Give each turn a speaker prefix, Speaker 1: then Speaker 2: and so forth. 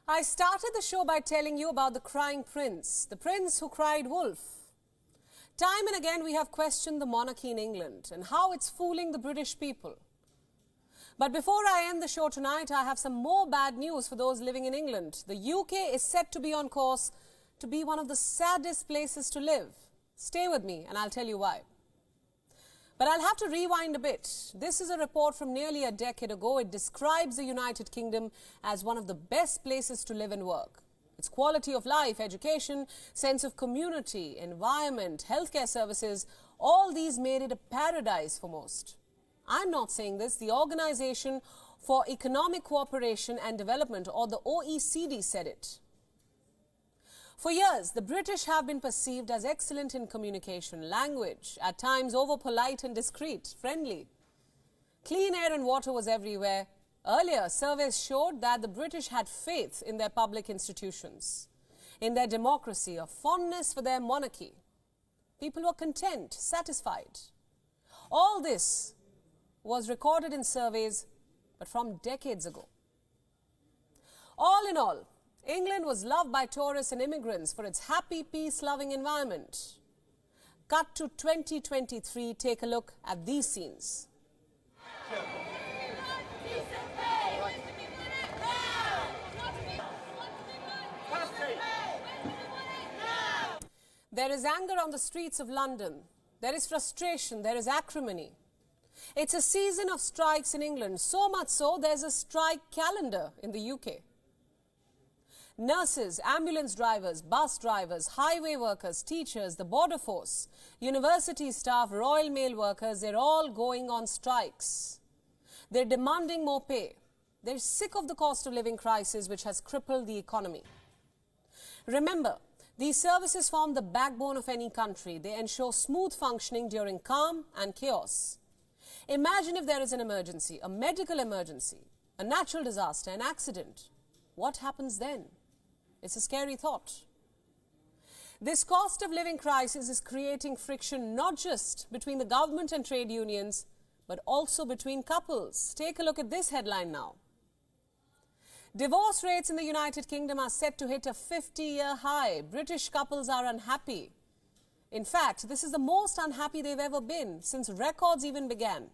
Speaker 1: I started the show by telling you about the crying prince who cried wolf. Time and again we have questioned the monarchy in England and how it's fooling the British people. But before I end the show tonight, I have some more bad news for those living in England. The UK is set to be on course to be one of the saddest places to live. Stay with me and I'll tell you why. But I'll have to rewind a bit. This is a report from nearly a decade ago. It describes the United Kingdom as one of the best places to live and work. Its quality of life, education, sense of community, environment, healthcare services, all these made it a paradise for most. I'm not saying this. The Organization for Economic Cooperation and Development, or the OECD, said it. For years, the British have been perceived as excellent in communication, language, at times over-polite and discreet, friendly. Clean air and water was everywhere. Earlier, surveys showed that the British had faith in their public institutions, in their democracy, a fondness for their monarchy. People were content, satisfied. All this was recorded in surveys, but from decades ago. All in all, England was loved by tourists and immigrants for its happy, peace-loving environment. Cut to 2023, take a look at these scenes. There is anger on the streets of London. There is frustration, there is acrimony. It's a season of strikes in England, so much so there's a strike calendar in the UK. Nurses, ambulance drivers, bus drivers, highway workers, teachers, the border force, university staff, Royal Mail workers, they're all going on strikes. They're demanding more pay. They're sick of the cost of living crisis which has crippled the economy. Remember, these services form the backbone of any country. They ensure smooth functioning during calm and chaos. Imagine if there is an emergency, a medical emergency, a natural disaster, an accident. What happens then? It's a scary thought. This cost of living crisis is creating friction not just between the government and trade unions, but also between couples. Take a look at this headline now. Divorce rates in the United Kingdom are set to hit a 50-year high. British couples are unhappy. In fact, this is the most unhappy they've ever been since records even began.